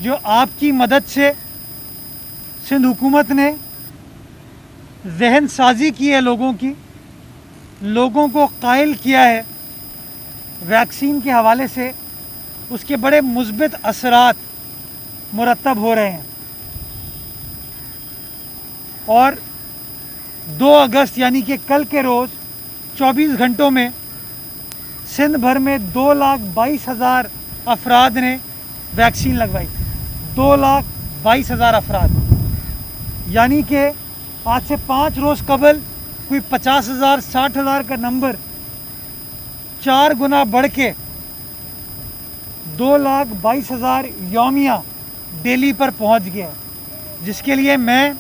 जो आपकी मदद से सिंध हुकूमत ने जहन साजी की है लोगों को कायल किया है वैक्सीन के हवाले से, उसके बड़े मुस्बित असरात मुरतब हो रहे हैं। और 2 अगस्त यानी कि कल के रोज़ 24 घंटों में सिंध भर में 2,22,000 अफराद ने वैक्सीन लगवाई। 2,22,000 अफराद, यानी कि आज से 5 रोज़ कबल कोई 50,000 60,000 का नंबर 4 गुना बढ़ के 2,22,000 यौमिया डेली पर पहुंच गया, जिसके लिए मैं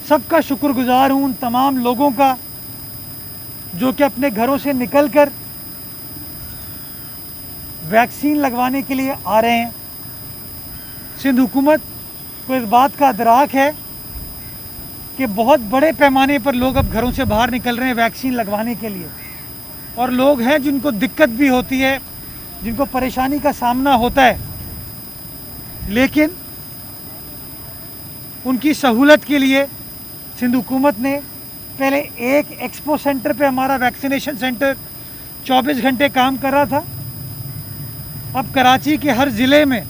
सबका शुक्रगुजार हूं, उन तमाम लोगों का जो कि अपने घरों से निकलकर वैक्सीन लगवाने के लिए आ रहे हैं। सिंध हुकूमत को इस बात का अदराक है कि बहुत बड़े पैमाने पर लोग अब घरों से बाहर निकल रहे हैं वैक्सीन लगवाने के लिए, और लोग हैं जिनको दिक्कत भी होती है, जिनको परेशानी का सामना होता है, लेकिन उनकी सहूलत के लिए सिंध हुकूमत ने पहले एक एक्सपो सेंटर पे हमारा वैक्सीनेशन सेंटर 24 घंटे काम कर रहा था। अब कराची के हर ज़िले में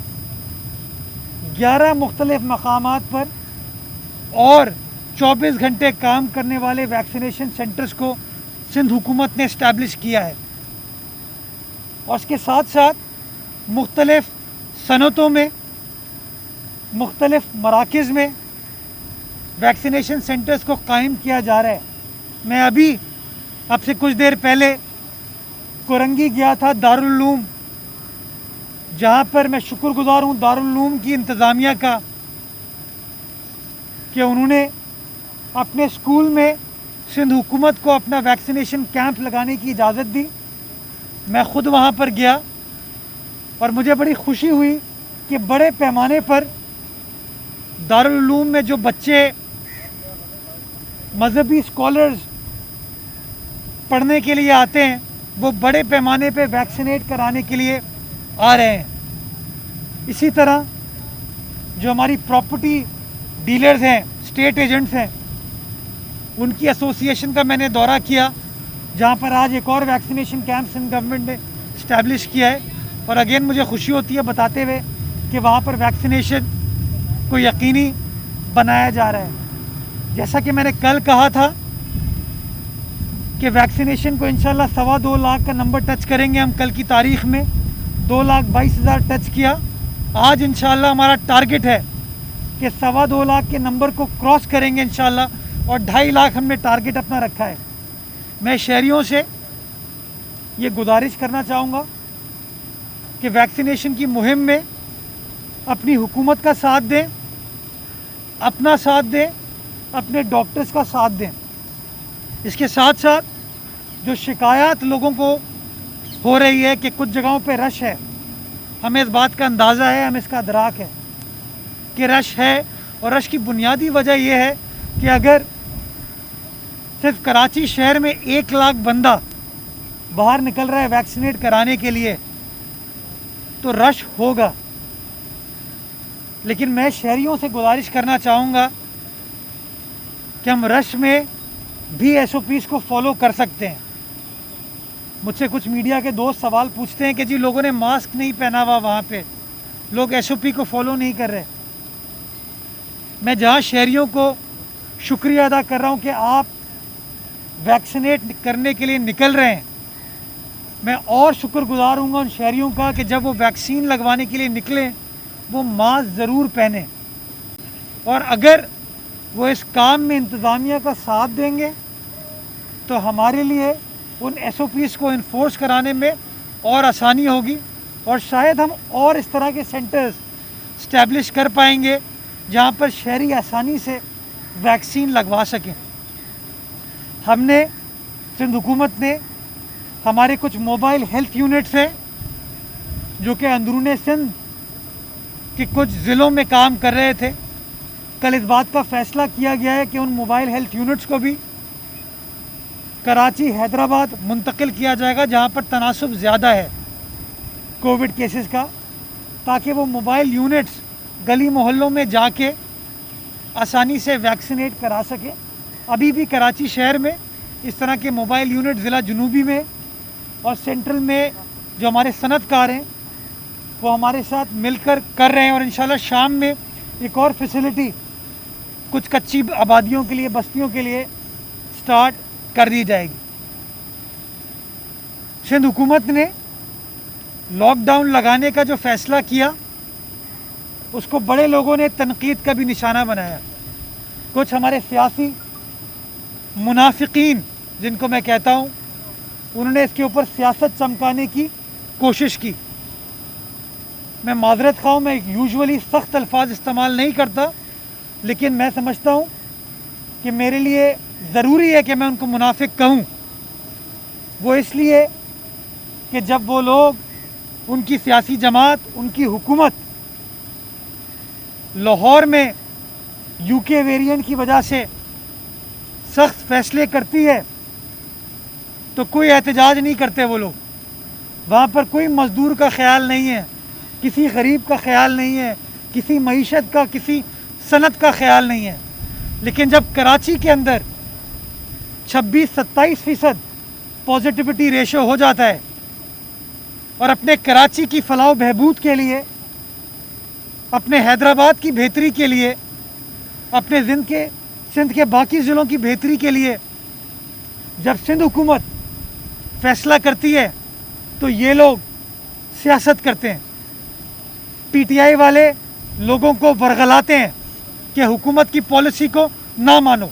11 मुख्तलिफ मकामात पर और 24 घंटे काम करने वाले वैक्सीनेशन सेंटर्स को सिंध हुकूमत ने इस्टेब्लिश किया है। और इसके साथ साथ मुख्तलिफ सनतों में, मुख्तलिफ मराकज़ में वैक्सीनेशन सेंटर्स को कायम किया जा रहा है। मैं अभी अब से कुछ देर पहले कोरंगी गया था, दारुल उलूम, जहाँ पर मैं शुक्रगुजार हूँ दारुल उलूम की इंतज़ामिया का कि उन्होंने अपने स्कूल में सिंध हुकूमत को अपना वैक्सीनेशन कैंप लगाने की इजाज़त दी। मैं ख़ुद वहाँ पर गया और मुझे बड़ी खुशी हुई कि बड़े पैमाने पर दारुल उलूम में जो बच्चे मजहबी स्कॉलर्स पढ़ने के लिए आते हैं वो बड़े पैमाने पे वैक्सीनेट कराने के लिए आ रहे हैं। इसी तरह जो हमारी प्रॉपर्टी डीलर्स हैं, स्टेट एजेंट्स हैं, उनकी एसोसिएशन का मैंने दौरा किया, जहाँ पर आज एक और वैक्सीनेशन कैंप सिंध गवर्नमेंट ने इस्टेब्लिश किया है। और अगेन मुझे खुशी होती है बताते हुए कि वहाँ पर वैक्सीनेशन को यकीनी बनाया जा रहा है। जैसा कि मैंने कल कहा था कि वैक्सीनेशन को इंशाल्लाह 2.25 लाख का नंबर टच करेंगे हम कल की तारीख़ में। 2,22,000 टच किया। आज इंशाल्लाह हमारा टारगेट है कि 2.25 लाख के नंबर को क्रॉस करेंगे इंशाल्लाह, और 2.5 लाख हमने टारगेट अपना रखा है। मैं शहरियों से ये गुजारिश करना चाहूँगा कि वैक्सीनेशन की मुहिम में अपनी हुकूमत का साथ दें, अपना साथ दें, अपने डॉक्टर्स का साथ दें। इसके साथ साथ जो शिकायत लोगों को हो रही है कि कुछ जगहों पे रश है, हमें इस बात का अंदाज़ा है, हमें इसका अदराक है कि रश है। और रश की बुनियादी वजह यह है कि अगर सिर्फ कराची शहर में 1 लाख बंदा बाहर निकल रहा है वैक्सीनेट कराने के लिए तो रश होगा। लेकिन मैं शहरियों से गुजारिश करना चाहूँगा कि हम रश में भी SOPs को फॉलो कर सकते हैं। मुझसे कुछ मीडिया के दोस्त सवाल पूछते हैं कि जी लोगों ने मास्क नहीं पहना हुआ, वहाँ पे लोग SOP को फॉलो नहीं कर रहे। मैं जहाँ शहरियों को शुक्रिया अदा कर रहा हूँ कि आप वैक्सीनेट करने के लिए निकल रहे हैं, मैं और शुक्रगुजार हूँगा उन शहरियों का कि जब वो वैक्सीन लगवाने के लिए निकलें वो मास्क ज़रूर पहने। और अगर वो इस काम में इंतज़ामिया का साथ देंगे तो हमारे लिए उन SOPs को इन्फोर्स कराने में और आसानी होगी, और शायद हम और इस तरह के सेंटर्स इस्टेब्लिश कर पाएंगे जहाँ पर शहरी आसानी से वैक्सीन लगवा सकें। हमने सिंध हुकूमत ने हमारे कुछ मोबाइल हेल्थ यूनिट्स हैं जो कि अंदरूनी सिंध के कुछ ज़िलों में काम कर रहे थे। कल इस बात का फ़ैसला किया गया है कि उन मोबाइल हेल्थ यूनिट्स को भी कराची, हैदराबाद मुंतकिल किया जाएगा जहाँ पर तनासुब ज़्यादा है कोविड केसेस का। تاکہ وہ موبائل یونٹس گلی محلوں میں جا کے آسانی سے ویکسینیٹ کرا سکے. ابھی بھی کراچی شہر میں اس طرح کے موبائل یونٹ ضلع جنوبی میں اور سینٹرل میں جو ہمارے صنعت کار ہیں وہ ہمارے ساتھ مل کر رہے ہیں, اور انشاءاللہ شام میں ایک اور فیسلٹی کچھ کچی آبادیوں کے لیے, بستیوں کے لیے سٹارٹ کر دی جائے گی. سندھ حکومت نے لاک ڈاؤن لگانے کا جو فیصلہ کیا اس کو بڑے لوگوں نے تنقید کا بھی نشانہ بنایا. کچھ ہمارے سیاسی منافقین جن کو میں کہتا ہوں, انہوں نے اس کے اوپر سیاست چمکانے کی کوشش کی. میں معذرت خواہ ہوں, میں یوزولی سخت الفاظ استعمال نہیں کرتا, لیکن میں سمجھتا ہوں کہ میرے لیے ضروری ہے کہ میں ان کو منافق کہوں. وہ اس لیے کہ جب وہ لوگ, ان کی سیاسی جماعت, ان کی حکومت لاہور میں یو کے ویرینٹ کی وجہ سے سخت فیصلے کرتی ہے تو کوئی احتجاج نہیں کرتے وہ لوگ. وہاں پر کوئی مزدور کا خیال نہیں ہے, کسی غریب کا خیال نہیں ہے, کسی معیشت کا, کسی صنعت کا خیال نہیں ہے. لیکن جب کراچی کے اندر 26-27% پازیٹیوٹی ریشو ہو جاتا ہے اور اپنے کراچی کی فلاح و بہبود کے لیے, اپنے حیدرآباد کی بہتری کے لیے, اپنے سندھ کے باقی ضلعوں کی بہتری کے لیے جب سندھ حکومت فیصلہ کرتی ہے تو یہ لوگ سیاست کرتے ہیں. پی ٹی آئی والے لوگوں کو ورغلاتے ہیں کہ حکومت کی پالیسی کو نہ مانو,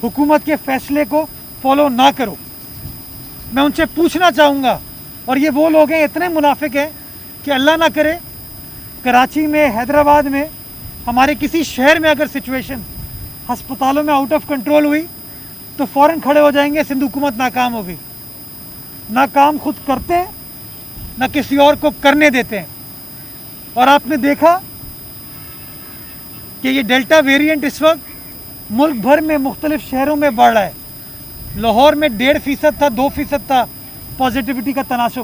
حکومت کے فیصلے کو فالو نہ کرو. میں ان سے پوچھنا چاہوں گا, اور یہ وہ لوگ ہیں, اتنے منافق ہیں کہ اللہ نہ کرے کراچی میں, حیدرآباد میں, ہمارے کسی شہر میں اگر سچویشن ہسپتالوں میں آؤٹ آف کنٹرول ہوئی تو فوراً کھڑے ہو جائیں گے سندھ حکومت ناکام ہو گئی. نہ کام خود کرتے ہیں, نہ کسی اور کو کرنے دیتے ہیں. اور آپ نے دیکھا کہ یہ ڈیلٹا ویرینٹ اس وقت ملک بھر میں مختلف شہروں میں بڑھ رہا ہے. لاہور میں 1.5% تھا, 2% تھا پازیٹیوٹی کا تناسب,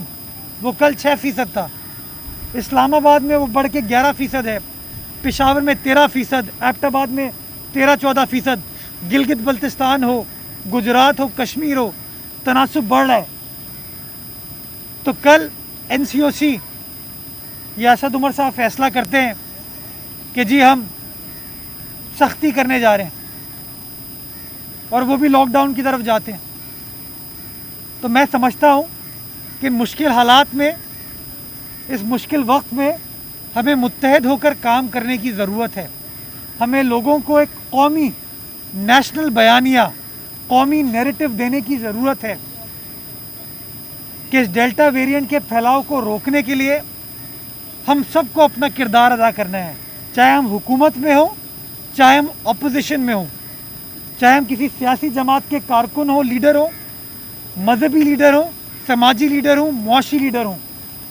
وہ کل 6% تھا. اسلام آباد میں وہ بڑھ کے 11% ہے, پشاور میں 13%, ایبٹ آباد میں 13-14%, گلگت بلتستان ہو, گجرات ہو, کشمیر ہو, تناسب بڑھ رہا ہے. تو کل NCOC یہ اسد عمر صاحب فیصلہ کرتے ہیں کہ جی ہم سختی کرنے جا رہے ہیں, اور وہ بھی لاک ڈاؤن کی طرف جاتے ہیں. تو میں سمجھتا ہوں کہ مشکل حالات میں, اس مشکل وقت میں ہمیں متحد ہو کر کام کرنے کی ضرورت ہے. ہمیں لوگوں کو ایک قومی نیشنل بیانیہ, قومی نیریٹو دینے کی ضرورت ہے کہ اس ڈیلٹا ویرینٹ کے پھیلاؤ کو روکنے کے لیے ہم سب کو اپنا کردار ادا کرنا ہے. چاہے ہم حکومت میں ہوں, چاہے ہم اپوزیشن میں ہوں, چاہے ہم کسی سیاسی جماعت کے کارکن ہوں, لیڈر ہوں, مذہبی لیڈر ہوں, سماجی لیڈر ہوں, معاشی لیڈر ہوں,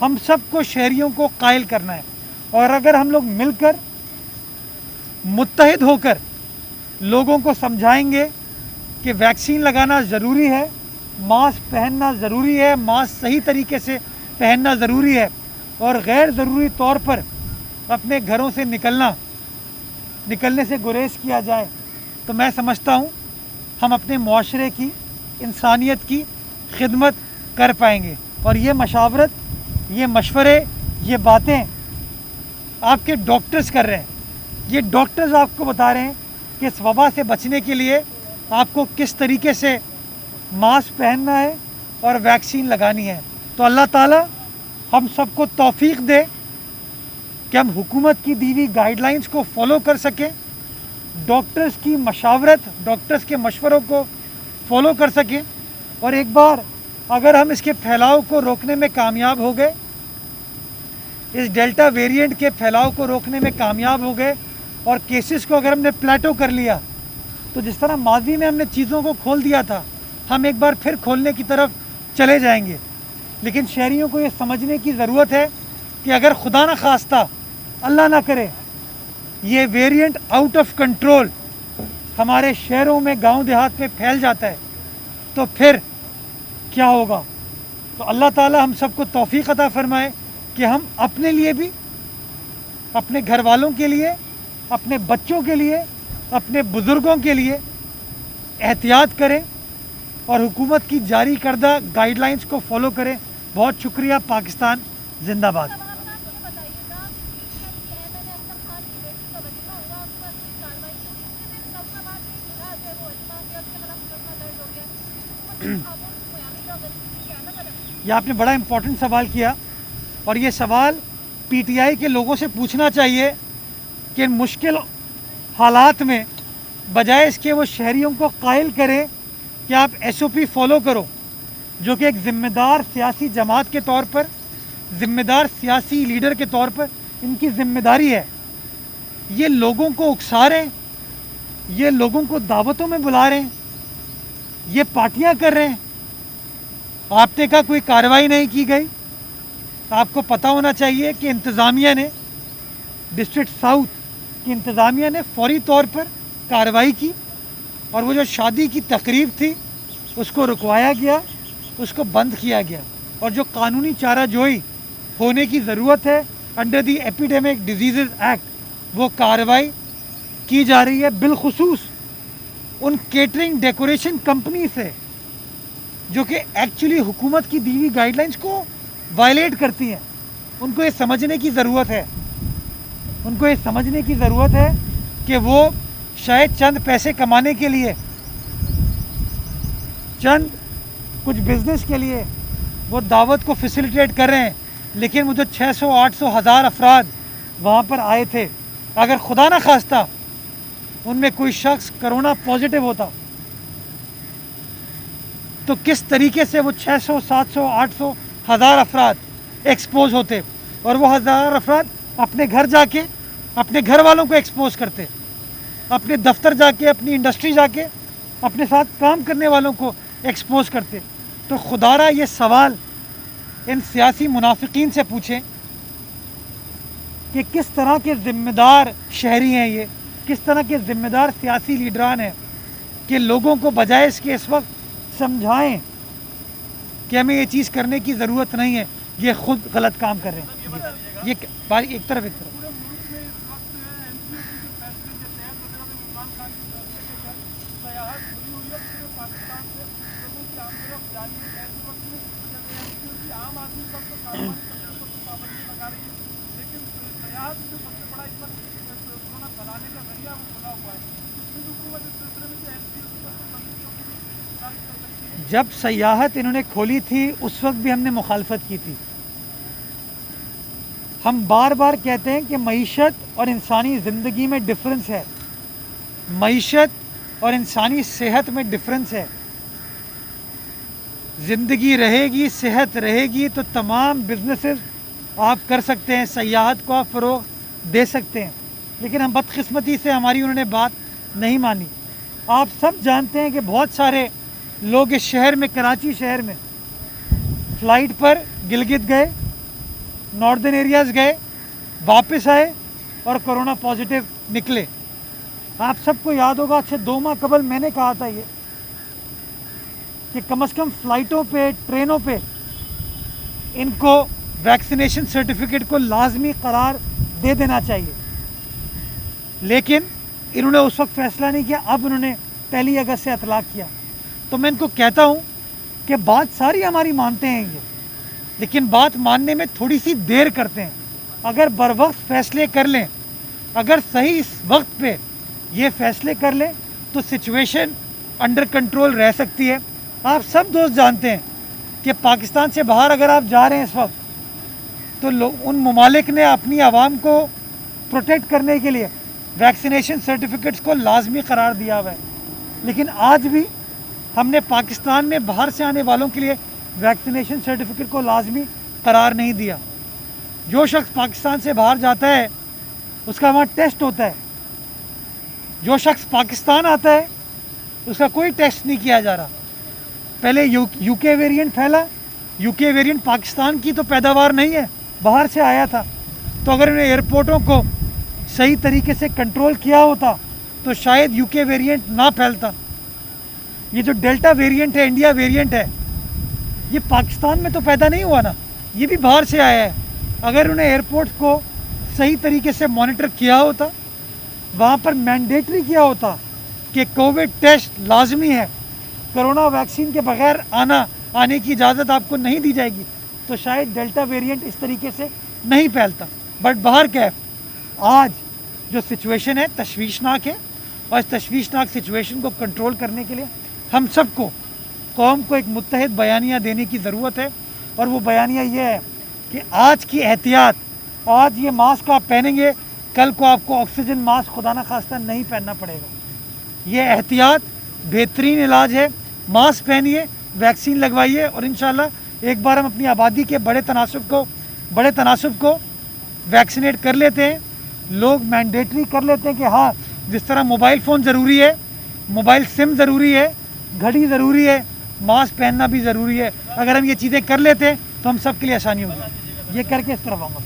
ہم سب کو شہریوں کو قائل کرنا ہے. اور اگر ہم لوگ مل کر متحد ہو کر لوگوں کو سمجھائیں گے کہ ویکسین لگانا ضروری ہے, ماسک پہننا ضروری ہے, ماسک صحیح طریقے سے پہننا ضروری ہے, اور غیر ضروری طور پر اپنے گھروں سے نکلنے سے گریز کیا جائے, تو میں سمجھتا ہوں ہم اپنے معاشرے کی, انسانیت کی خدمت کر پائیں گے. اور یہ مشاورت, یہ مشورے, یہ باتیں آپ کے ڈاکٹرز کر رہے ہیں. یہ ڈاکٹرز آپ کو بتا رہے ہیں کہ اس وبا سے بچنے کے لیے آپ کو کس طریقے سے ماسک پہننا ہے اور ویکسین لگانی ہے. تو اللہ تعالیٰ ہم سب کو توفیق دے کہ ہم حکومت کی دی ہوئی گائیڈ لائنس کو فالو کر سکیں, ڈاکٹرز کی مشاورت, ڈاکٹرز کے مشوروں کو فالو کر سکیں. اور ایک بار اگر ہم اس کے پھیلاؤ کو روکنے میں کامیاب ہو گئے, اس ڈیلٹا ویرینٹ کے پھیلاؤ کو روکنے میں کامیاب ہو گئے, اور کیسز کو اگر ہم نے پلیٹو کر لیا, تو جس طرح ماضی میں ہم نے چیزوں کو کھول دیا تھا, ہم ایک بار پھر کھولنے کی طرف چلے جائیں گے. لیکن شہریوں کو یہ سمجھنے کی ضرورت ہے کہ اگر خدا نہ خواستہ, اللہ نہ کرے, یہ ویرینٹ آؤٹ آف کنٹرول ہمارے شہروں میں, گاؤں دیہات میں پھیل جاتا ہے, تو پھر کیا ہوگا. تو اللہ تعالی ہم سب کو توفیق عطا فرمائے کہ ہم اپنے لیے بھی اپنے گھر والوں کے لیے, اپنے بچوں کے لیے, اپنے بزرگوں کے لیے احتیاط کریں اور حکومت کی جاری کردہ گائیڈ لائنس کو فالو کریں. بہت شکریہ. پاکستان زندہ باد. یہ آپ نے بڑا امپورٹنٹ سوال کیا, اور یہ سوال پی ٹی آئی کے لوگوں سے پوچھنا چاہیے کہ ان مشکل حالات میں بجائے اس کے وہ شہریوں کو قائل کریں کہ آپ ایس او پی فالو کرو, جو کہ ایک ذمہ دار سیاسی جماعت کے طور پر, ذمہ دار سیاسی لیڈر کے طور پر ان کی ذمہ داری ہے. یہ لوگوں کو اکسا رہے ہیں, یہ لوگوں کو دعوتوں میں بلا رہے ہیں, یہ پارٹیاں کر رہے ہیں. آپ نے کہا کوئی کارروائی نہیں کی گئی. آپ کو پتہ ہونا چاہیے کہ انتظامیہ نے, ڈسٹرکٹ ساؤتھ کی انتظامیہ نے فوری طور پر کارروائی کی, اور وہ جو شادی کی تقریب تھی اس کو رکوایا گیا, اس کو بند کیا گیا, اور جو قانونی چارہ جوئی ہونے کی ضرورت ہے under the epidemic diseases act, وہ کارروائی کی جا رہی ہے. بالخصوص ان کیٹرنگ ڈیکوریشن کمپنی سے جو کہ ایکچولی حکومت کی دی ہوئی گائیڈ لائنس کو وائلیٹ کرتی ہیں. ان کو یہ سمجھنے کی ضرورت ہے, ان کو یہ سمجھنے کی ضرورت ہے کہ وہ شاید چند پیسے کمانے کے لیے, چند کچھ بزنس کے لیے وہ دعوت کو فیسیلیٹیٹ کر رہے ہیں, لیکن وہ جو 600, 800, 1000 افراد وہاں پر آئے تھے, اگر خدا نہ خواستہ ان میں کوئی شخص کرونا پازیٹیو ہوتا تو کس طریقے سے وہ 600, 700, 800, 1000 افراد ایکسپوز ہوتے, اور وہ 1000 افراد اپنے گھر جا کے اپنے گھر والوں کو ایکسپوز کرتے, اپنے دفتر جا کے, اپنی انڈسٹری جا کے اپنے ساتھ کام کرنے والوں کو ایکسپوز کرتے. تو خدا را یہ سوال ان سیاسی منافقین سے پوچھیں کہ کس طرح کے ذمہ دار شہری ہیں یہ, کس طرح کے ذمہ دار سیاسی لیڈران ہیں کہ لوگوں کو بجائے اس کے اس وقت سمجھائیں کہ ہمیں یہ چیز کرنے کی ضرورت نہیں ہے, یہ خود غلط کام کر رہے ہیں. یہ ایک طرف جب سیاحت انہوں نے کھولی تھی اس وقت بھی ہم نے مخالفت کی تھی. ہم بار بار کہتے ہیں کہ معیشت اور انسانی زندگی میں ڈفرنس ہے, معیشت اور انسانی صحت میں ڈفرنس ہے. زندگی رہے گی, صحت رہے گی تو تمام بزنسز آپ کر سکتے ہیں, سیاحت کو آپ فروغ دے سکتے ہیں, لیکن ہم بدقسمتی سے ہماری انہوں نے بات نہیں مانی. آپ سب جانتے ہیں کہ بہت سارے لوگ اس شہر میں, کراچی شہر میں فلائٹ پر گلگت گئے, ناردرن ایریاز گئے, واپس آئے اور کرونا پازیٹیو نکلے. آپ سب کو یاد ہوگا اچھا 2 ماہ قبل میں نے کہا تھا یہ کہ کم از کم فلائٹوں پہ, ٹرینوں پہ ان کو ویکسینیشن سرٹیفکیٹ کو لازمی قرار دے دینا چاہیے, لیکن انہوں نے اس وقت فیصلہ نہیں کیا. اب انہوں نے 1 اگست سے اطلاق کیا. تو میں ان کو کہتا ہوں کہ بات ساری ہماری مانتے ہیں یہ, لیکن بات ماننے میں تھوڑی سی دیر کرتے ہیں. اگر بر وقت فیصلے کر لیں, اگر صحیح اس وقت پہ یہ فیصلے کر لیں تو سچویشن انڈر کنٹرول رہ سکتی ہے. آپ سب دوست جانتے ہیں کہ پاکستان سے باہر اگر آپ جا رہے ہیں اس وقت تو ان ممالک نے اپنی عوام کو پروٹیکٹ کرنے کے لیے ویکسینیشن سرٹیفکیٹس کو لازمی قرار دیا ہوا ہے, لیکن آج بھی ہم نے پاکستان میں باہر سے آنے والوں کے لیے ویکسینیشن سرٹیفکیٹ کو لازمی قرار نہیں دیا. جو شخص پاکستان سے باہر جاتا ہے اس کا وہاں ٹیسٹ ہوتا ہے, جو شخص پاکستان آتا ہے اس کا کوئی ٹیسٹ نہیں کیا جا رہا. پہلے یو کے ویرینٹ پھیلا, یو کے ویرینٹ پاکستان کی تو پیداوار نہیں ہے, باہر سے آیا تھا. تو اگر انہیں ایئرپورٹوں کو صحیح طریقے سے کنٹرول کیا ہوتا تو شاید یو کے ویرینٹ نہ پھیلتا. یہ جو ڈیلٹا ویرینٹ ہے, انڈیا ویرینٹ ہے, یہ پاکستان میں تو پیدا نہیں ہوا نا, یہ بھی باہر سے آیا ہے. اگر انہیں ایئرپورٹ کو सही तरीके से मॉनिटर किया होता, वहाँ पर मैंडेटरी किया होता कि कोविड टेस्ट लाजमी है, कोरोना वैक्सीन के बगैर आने की इजाज़त आपको नहीं दी जाएगी, तो शायद डेल्टा वेरिएंट इस तरीके से नहीं फैलता। बट बाहर कैफ आज जो सिचुएशन है तशवीशनाक है, और इस तशवीशनाक सिचुएशन को कंट्रोल करने के लिए हम सबको कौम को एक मुत्तहिद बयानिया देने की ज़रूरत है। और वो बयानिया ये है कि आज की एहतियात, आज ये मास्क आप पहनेंगे, कल को आपको ऑक्सीजन मास्क खुदा न खास्ता नहीं पहनना पड़ेगा। ये एहतियात बेहतरीन इलाज है। मास्क पहनिए, वैक्सीन लगवाइए, और इंशाल्लाह एक बार हम अपनी आबादी के बड़े तनासुब को वैक्सीनेट कर लेते हैं। लोग मैंडेटरी कर लेते हैं कि हाँ, जिस तरह मोबाइल फ़ोन ज़रूरी है, मोबाइल सिम ज़रूरी है, घड़ी ज़रूरी है, मास्क पहनना भी ज़रूरी है। अगर हम ये चीज़ें कर लेते हैं तो हम सब के लिए आसानी होगी। ये करके इस तरफ आऊँगा।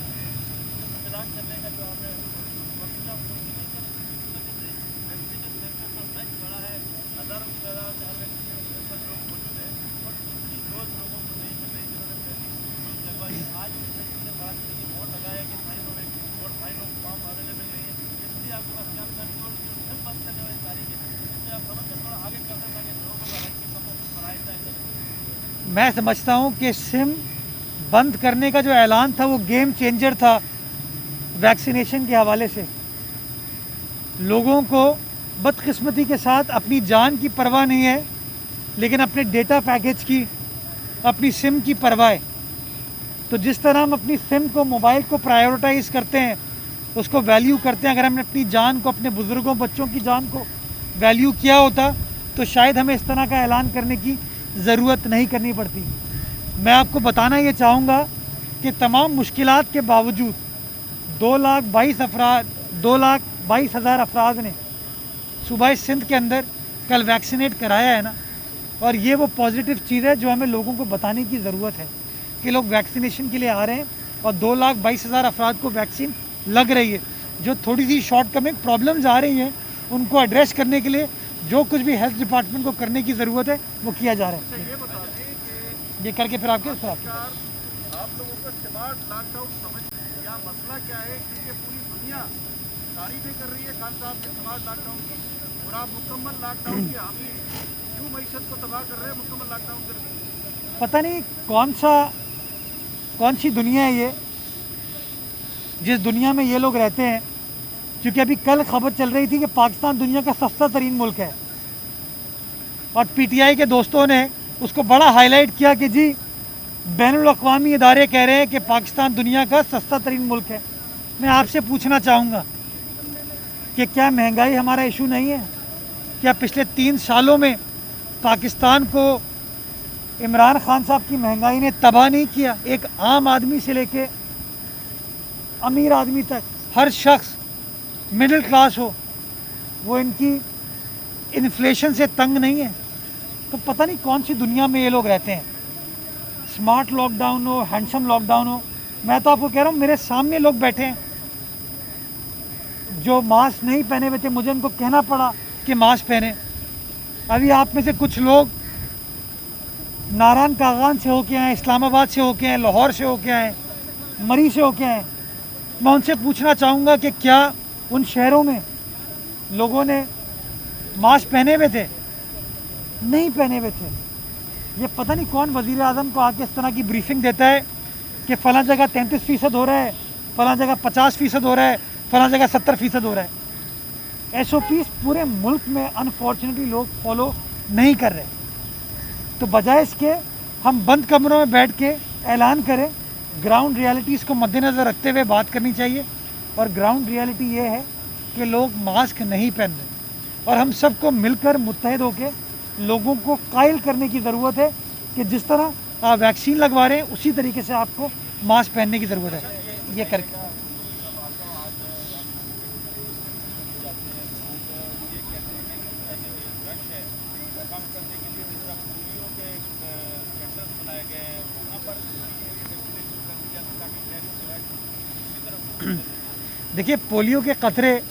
मैं समझता हूँ कि सिम बंद करने का जो ऐलान था वो गेम चेंजर था वैक्सीनेशन के हवाले से। लोगों को बदकिस्मती के साथ अपनी जान की परवाह नहीं है, लेकिन अपने डेटा पैकेज की, अपनी सिम की परवाह है। तो जिस तरह हम अपनी सिम को, मोबाइल को प्रायोरिटाइज़ करते हैं, उसको वैल्यू करते हैं, अगर हमने अपनी जान को, अपने बुज़ुर्गों, बच्चों की जान को वैल्यू किया होता तो शायद हमें इस तरह का ऐलान करने की ज़रूरत नहीं करनी पड़ती। मैं आपको बताना ये चाहूँगा कि तमाम मुश्किलात के बावजूद 2,22,000 अफराद ने सूबा सिंध के अंदर कल वैक्सीनेट कराया है ना। और ये वो पॉजिटिव चीज़ है जो हमें लोगों को बताने की ज़रूरत है कि लोग वैक्सीनेशन के लिए आ रहे हैं, और 2,22,000 अफराद को वैक्सीन लग रही है। जो थोड़ी सी शॉर्टकमिंग प्रॉब्लम्स आ रही हैं उनको एड्रेस करने के लिए जो कुछ भी हेल्थ डिपार्टमेंट को करने की ज़रूरत है वो किया जा रहा है। ये बता दें कि ये करके फिर आपके आप लोगों को स्मार्ट लॉकडाउन समझ या मसला क्या है, क्योंकि पूरी दुनिया तारीफें कर रही है खान साहब के स्मार्ट लॉकडाउन की, और आप मुकम्मल लॉकडाउन की हामी क्यों मईशत को तबाह कर रहे हैं मुकम्मल लॉकडाउन करके? पता नहीं कौन सी दुनिया है ये, जिस दुनिया में ये लोग रहते हैं। क्योंकि अभी कल खबर चल रही थी कि पाकिस्तान दुनिया का सस्ता तरीन मुल्क है, और पीटीआई के दोस्तों ने उसको बड़ा हाईलाइट किया कि जी बैनुल अक़वामी इदारे कह रहे हैं कि पाकिस्तान दुनिया का सस्ता तरीन मुल्क है। मैं आपसे पूछना चाहूँगा कि क्या महंगाई हमारा इशू नहीं है? क्या पिछले 3 सालों में पाकिस्तान को इमरान खान साहब की महंगाई ने तबाह नहीं किया? एक आम आदमी से लेके अमीर आदमी तक हर शख्स, मिडिल क्लास हो, वो इनकी इन्फ्लेशन से तंग नहीं है। तो पता नहीं कौन सी दुनिया में ये लोग रहते हैं। स्मार्ट लॉकडाउन हो, हैंडसम लॉकडाउन हो, मैं तो आपको कह रहा हूँ मेरे सामने लोग बैठे हैं जो मास्क नहीं पहने हुए थे, मुझे उनको कहना पड़ा कि मास्क पहने। अभी आप में से कुछ लोग नारायण कागान से होके आए, इस्लामाबाद से होके आए, लाहौर से होके आए, मरी से होके आए। मैं उनसे पूछना चाहूँगा कि क्या उन शहरों में लोगों ने मास्क पहने हुए थे? नहीं पहने हुए थे। ये पता नहीं कौन वज़ीर आज़म को आके इस तरह की ब्रीफिंग देता है कि फ़लाँ जगह 33% हो रहा है, फ़लाँ जगह 50% हो रहा है, फ़लाँ जगह 70% हो रहा है। SOPs पूरे मुल्क में अनफॉर्चुनेटली लोग फॉलो नहीं कर रहे। तो बजाय इसके हम बंद कमरों में बैठ के ऐलान करें, ग्राउंड रियलिटीज़ को मद्देनज़र रखते हुए बात करनी चाहिए। और ग्राउंड रियलिटी ये है कि लोग मास्क नहीं पहन रहे, और हम सबको मिलकर मुत्तहिद होकर लोगों को कायल करने की ज़रूरत है कि जिस तरह आप वैक्सीन लगवा रहे हैं उसी तरीके से आपको मास्क पहनने की ज़रूरत है। ये करके देखिए, पोलियो के कतरे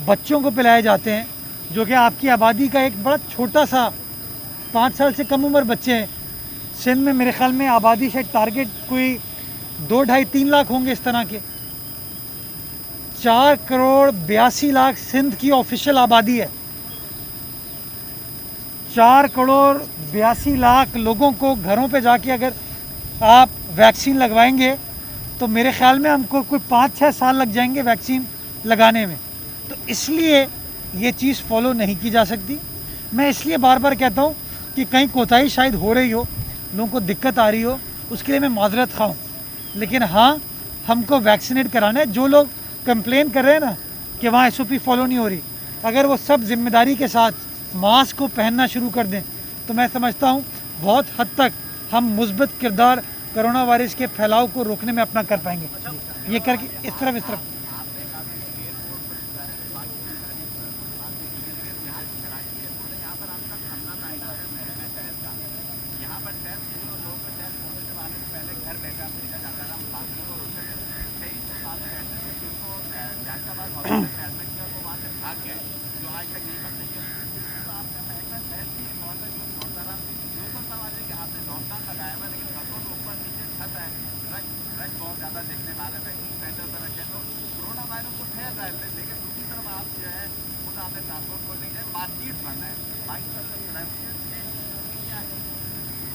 बच्चों को पिलाए जाते हैं, जो कि आपकी आबादी का एक बड़ा छोटा सा 5 साल से कम उम्र बच्चे हैं। सिंध में मेरे ख्याल में आबादी से टारगेट कोई 2, 2.5, 3 लाख होंगे इस तरह के। 4,82,00,000 सिंध की ऑफिशियल आबादी है। 4,82,00,000 लोगों को घरों पे जाके अगर आप वैक्सीन लगवाएंगे तो मेरे ख्याल में हमको कोई 5-6 साल लग जाएंगे वैक्सीन लगाने में। तो इसलिए ये चीज़ फॉलो नहीं की जा सकती। मैं इसलिए बार बार कहता हूँ कि कहीं कोताही शायद हो रही हो, लोगों को दिक्कत आ रही हो, उसके लिए मैं माजरत खाऊँ, लेकिन हाँ हमको वैक्सीनेट कराना है। जो लोग कंप्लेन कर रहे हैं ना कि वहाँ SOP फॉलो नहीं हो रही, अगर वो सब जिम्मेदारी के साथ मास्क को पहनना शुरू कर दें तो मैं समझता हूँ बहुत हद तक हम मुस्बत किरदार कोरोना वायरस के फैलाव को रोकने में अपना कर पाएंगे। ये करके इस तरफ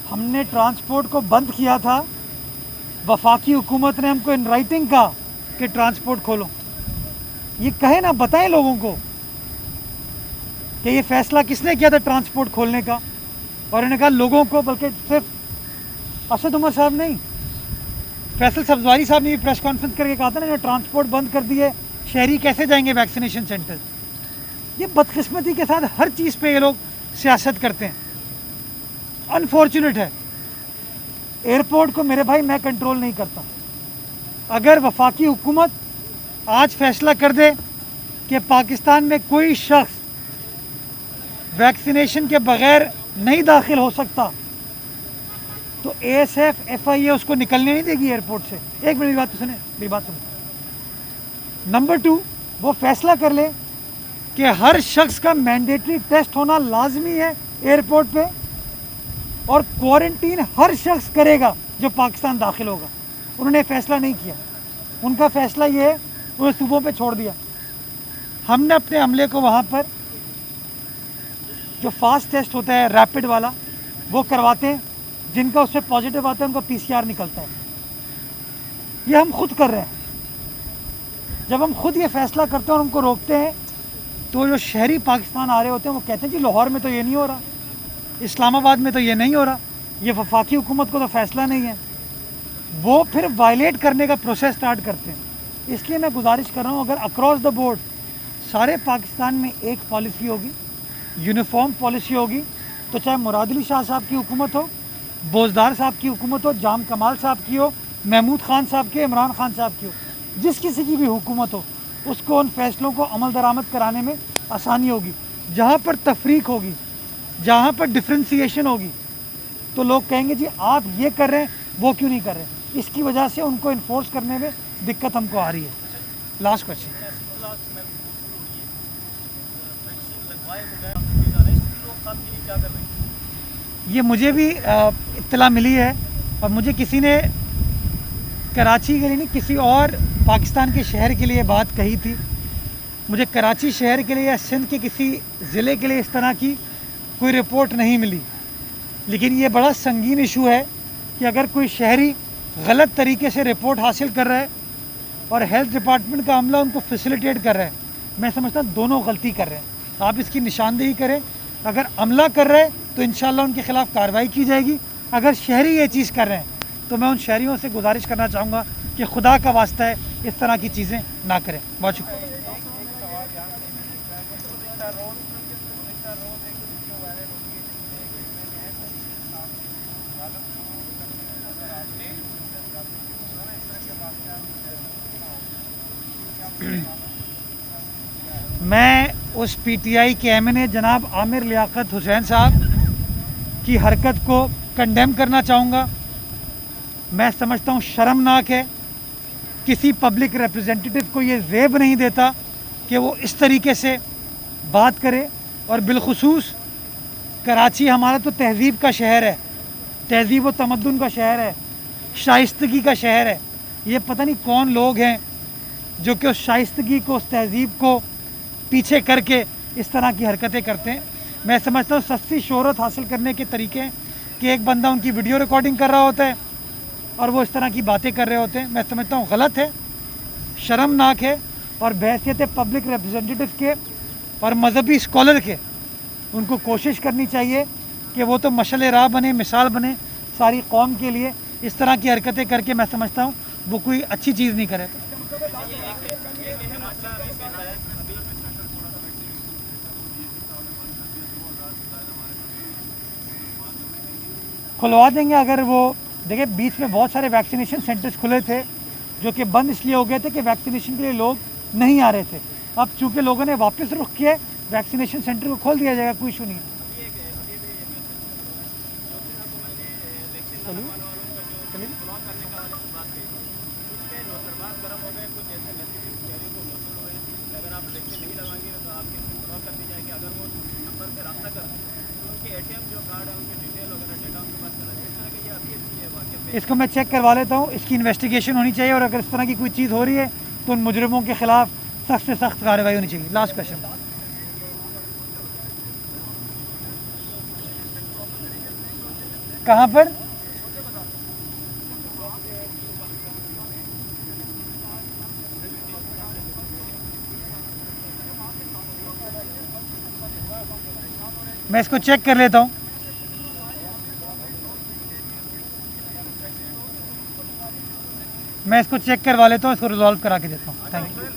हमने ट्रांसपोर्ट को बंद किया था, वफाकी हुकूमत ने हमको इन राइटिंग कहा कि ट्रांसपोर्ट खोलो। ये कहे ना, बताएं लोगों को कि ये फैसला किसने किया था ट्रांसपोर्ट खोलने का। और इन्होंने कहा लोगों को, बल्कि सिर्फ असद उमर साहब नहीं, फैसल सब्जवारी साहब ने भी प्रेस कॉन्फ्रेंस करके कहा था ना, ट्रांसपोर्ट बंद कर दिए, शहरी कैसे जाएंगे वैक्सीनेशन सेंटर। ये बदकिस्मती के साथ हर चीज़ पे ये लोग सियासत करते हैं। अनफॉर्चुनेट है। एयरपोर्ट को मेरे भाई मैं कंट्रोल नहीं करता। अगर वफाकी हुकूमत आज फैसला कर दे कि पाकिस्तान में कोई शख्स वैक्सीनेशन के बगैर नहीं दाखिल हो सकता तो ASF FIA उसको निकलने नहीं देगी एयरपोर्ट से। एक मिनट मेरी बात सुने, मेरी बात सुने। नंबर 2, वो फैसला कर ले कि हर शख्स का मैंडेटरी टेस्ट होना लाजमी है एयरपोर्ट पे, और क्वारंटीन हर शख्स करेगा जो पाकिस्तान दाखिल होगा। उन्होंने फैसला नहीं किया, उनका फैसला ये है, उन्होंने सूबों पे छोड़ दिया। हमने अपने अमले को वहाँ पर जो फास्ट टेस्ट होता है रैपिड वाला वो करवाते हैं, जिनका उससे पॉजिटिव आता है उनका PCR निकलता है। ये हम खुद कर रहे हैं। जब हम खुद ये फैसला करते हैं और उनको रोकते हैं तो जो शहरी पाकिस्तान आ रहे होते हैं वो कहते हैं जी लाहौर में तो ये नहीं हो रहा, इस्लामाबाद में तो ये नहीं हो रहा, ये वफाकी हुकूमत को तो फैसला नहीं है। वो फिर वायलेट करने का प्रोसेस स्टार्ट करते हैं। इसलिए मैं गुजारिश कर रहा हूँ, अगर अक्रॉस द बोर्ड सारे पाकिस्तान में एक पॉलिसी होगी, यूनिफॉर्म पॉलिसी होगी, तो चाहे मुराद अली शाह साहब की हुकूमत हो, बोजदार साहब की हुकूमत हो, जाम कमाल साहब की हो, महमूद खान साहब की, इमरान खान साहब की हो, जिस किसी की भी हुकूमत हो, उसको उन फैसलों को अमल दरामद कराने में आसानी होगी। जहाँ पर तफरीक होगी, जहाँ पर डिफ्रेंसीशन होगी, तो लोग कहेंगे जी आप ये कर रहे हैं वो क्यों नहीं कर रहे। इसकी वजह से उनको इन्फोर्स करने में दिक्कत हमको आ रही है। लास्ट क्वेश्चन, ये मुझे भी इत्तला मिली है, और मुझे किसी ने कराची के लिए नहीं, किसी और पाकिस्तान के शहर के लिए बात कही थी। मुझे कराची शहर के लिए या सिंध के किसी ज़िले के लिए इस तरह की कोई रिपोर्ट नहीं मिली। लेकिन ये बड़ा संगीन इशू है कि अगर कोई शहरी गलत तरीके से रिपोर्ट हासिल कर रहा है और हेल्थ डिपार्टमेंट का अमला उनको फैसिलिटेट कर रहा है, मैं समझता हूँ दोनों गलती कर रहे हैं। आप इसकी निशानदेही करें। अगर अमला कर रहे हैं तो इंशाल्लाह उनके ख़िलाफ़ कार्रवाई की जाएगी। अगर शहरी ये चीज़ कर रहे हैं तो मैं उन शहरियों से गुजारिश करना चाहूँगा कि खुदा का वास्ता है इस तरह की चीज़ें ना करें। बहुत शुक्रिया। मैं उस PTI के MNA जनाब आमिर लियाकत हुसैन साहब की हरकत को कंडेम करना चाहूँगा। मैं समझता हूँ शर्मनाक है, किसी पब्लिक रिप्रेजेंटेटिव को ये ज़ेब नहीं देता कि वो इस तरीके से बात करे। और बिलखुसूस कराची हमारा तो तहज़ीब का शहर है, तहज़ीब व तमद्दुन का शहर है, शाइस्तगी का शहर है। ये पता नहीं कौन लोग हैं जो कि उस शाइस्तगी को, उस तहजीब को पीछे करके इस तरह की हरकतें करते हैं। मैं समझता हूँ सस्ती शोहरत हासिल करने के तरीके हैं कि एक बंदा उनकी वीडियो रिकॉर्डिंग कर रहा होता है और वो इस तरह की बातें कर रहे होते हैं। मैं समझता हूँ गलत है, शर्मनाक है, और बहैसियत पब्लिक रिप्रेजेंटेटिव के और मजहबी स्कॉलर के उनको कोशिश करनी चाहिए कि वो तो मशअल राह बने, मिसाल बने सारी कौम के लिए। इस तरह की हरकतें करके मैं समझता हूँ वो कोई अच्छी चीज़ नहीं करे। खुलवा देंगे अगर वो, देखिए बीच में बहुत सारे वैक्सीनेशन सेंटर्स खुले थे जो कि बंद इसलिए हो गए थे कि वैक्सीनेशन के लिए लोग नहीं आ रहे थे। अब चूँकि लोगों ने वापस रुख किया, वैक्सीनेशन सेंटर को खोल दिया जाएगा, कोई इशू नहीं है। इसको मैं चेक करवा लेता हूँ, इसकी इन्वेस्टिगेशन होनी चाहिए, और अगर इस तरह की कोई चीज़ हो रही है तो उन मुजरिमों के खिलाफ सख्त से सख्त कार्रवाई होनी चाहिए। लास्ट क्वेश्चन, कहाँ पर? मैं इसको चेक कर लेता हूँ, मैं इसको चेक करवा लेता हूँ, इसको रिजॉल्व करा के देता हूँ। Thank you.